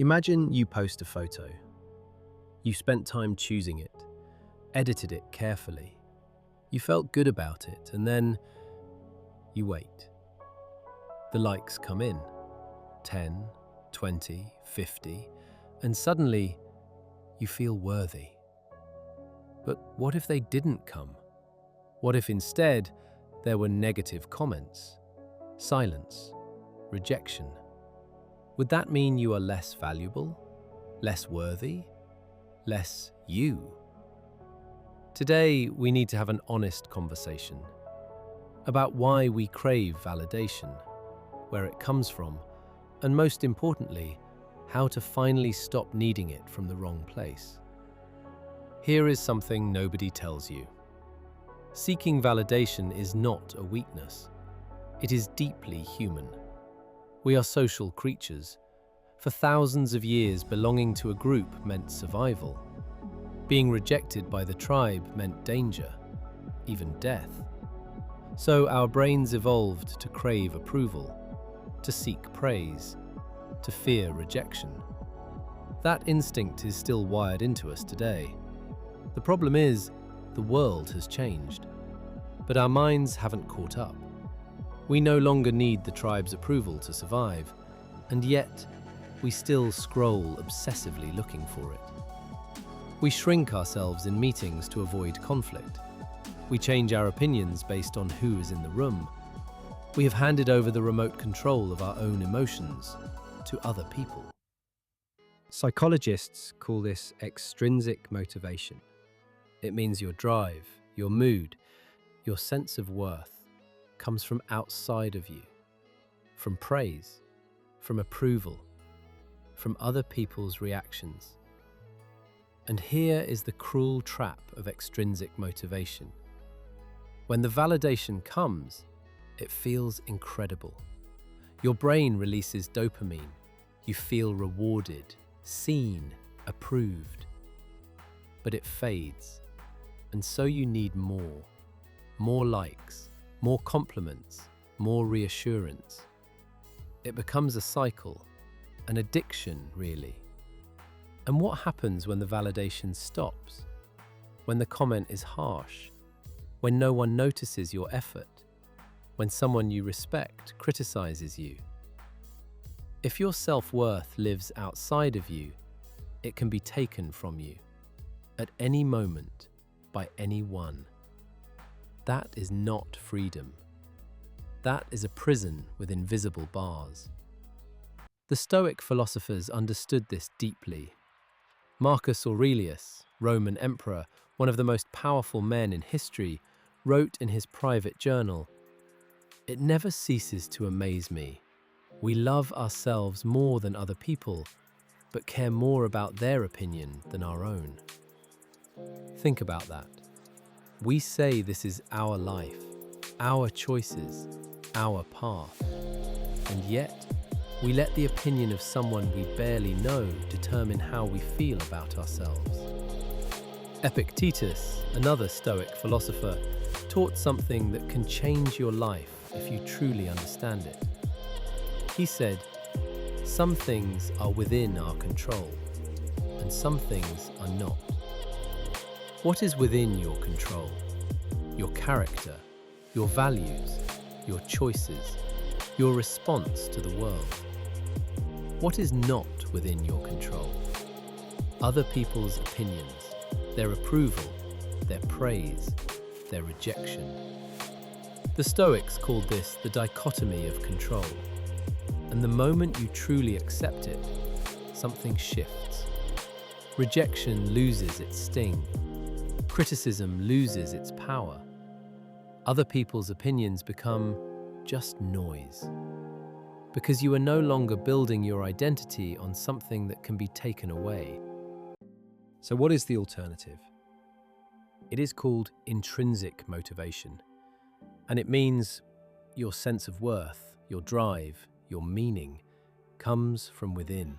Imagine you post a photo. You spent time choosing it, edited it carefully. You felt good about it, and then you wait. The likes come in, 10, 20, 50, and suddenly you feel worthy. But what if they didn't come? What if instead there were negative comments, silence, rejection? Would that mean you are less valuable, less worthy, less you? Today, we need to have an honest conversation about why we crave validation, where it comes from, and most importantly, how to finally stop needing it from the wrong place. Here is something nobody tells you. Seeking validation is not a weakness. It is deeply human. We are social creatures. For thousands of years, belonging to a group meant survival. Being rejected by the tribe meant danger, even death. So our brains evolved to crave approval, to seek praise, to fear rejection. That instinct is still wired into us today. The problem is, the world has changed, but our minds haven't caught up. We no longer need the tribe's approval to survive, and yet we still scroll obsessively looking for it. We shrink ourselves in meetings to avoid conflict. We change our opinions based on who is in the room. We have handed over the remote control of our own emotions to other people. Psychologists call this extrinsic motivation. It means your drive, your mood, your sense of worth comes from outside of you, from praise, from approval, from other people's reactions. And here is the cruel trap of extrinsic motivation. When the validation comes, it feels incredible. Your brain releases dopamine. You feel rewarded, seen, approved. But it fades, and so you need more likes, more compliments, more reassurance. It becomes a cycle, an addiction, really. And what happens when the validation stops? When the comment is harsh? When no one notices your effort? When someone you respect criticizes you? If your self-worth lives outside of you, it can be taken from you, at any moment, by anyone. That is not freedom. That is a prison with invisible bars. The Stoic philosophers understood this deeply. Marcus Aurelius, Roman emperor, one of the most powerful men in history, wrote in his private journal, "It never ceases to amaze me. We love ourselves more than other people, but care more about their opinion than our own." Think about that. We say this is our life, our choices, our path, and yet we let the opinion of someone we barely know determine how we feel about ourselves. Epictetus, another Stoic philosopher, taught something that can change your life if you truly understand it. He said, "Some things are within our control, and some things are not." What is within your control? Your character, your values, your choices, your response to the world. What is not within your control? Other people's opinions, their approval, their praise, their rejection. The Stoics called this the dichotomy of control. And the moment you truly accept it, something shifts. Rejection loses its sting. Criticism loses its power. Other people's opinions become just noise. Because you are no longer building your identity on something that can be taken away. So what is the alternative? It is called intrinsic motivation. And it means your sense of worth, your drive, your meaning comes from within.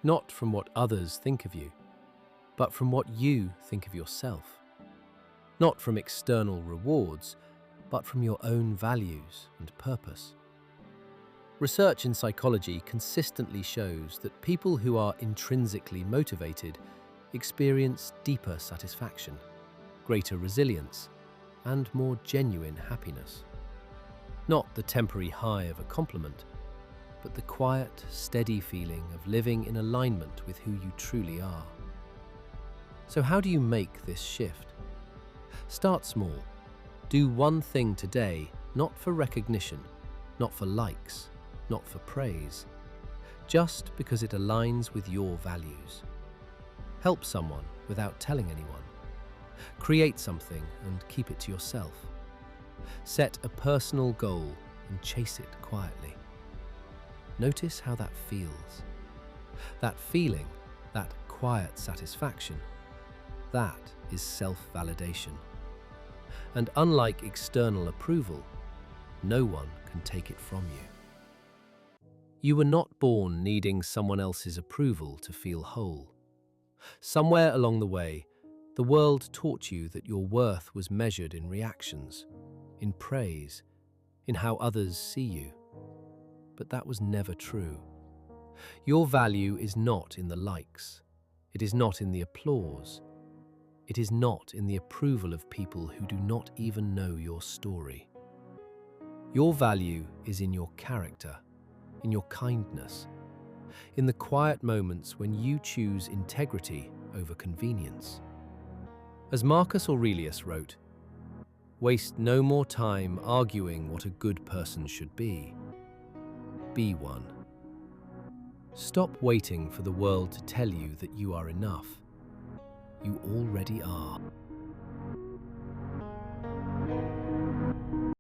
Not from what others think of you, but from what you think of yourself. Not from external rewards, but from your own values and purpose. Research in psychology consistently shows that people who are intrinsically motivated experience deeper satisfaction, greater resilience, and more genuine happiness. Not the temporary high of a compliment, but the quiet, steady feeling of living in alignment with who you truly are. So how do you make this shift? Start small. Do one thing today, not for recognition, not for likes, not for praise, just because it aligns with your values. Help someone without telling anyone. Create something and keep it to yourself. Set a personal goal and chase it quietly. Notice how that feels. That feeling, that quiet satisfaction, that is self-validation. And unlike external approval, no one can take it from you. You were not born needing someone else's approval to feel whole. Somewhere along the way, the world taught you that your worth was measured in reactions, in praise, in how others see you. But that was never true. Your value is not in the likes. It is not in the applause. It is not in the approval of people who do not even know your story. Your value is in your character, in your kindness, in the quiet moments when you choose integrity over convenience. As Marcus Aurelius wrote, "Waste no more time arguing what a good person should be. Be one." Stop waiting for the world to tell you that you are enough. You already are.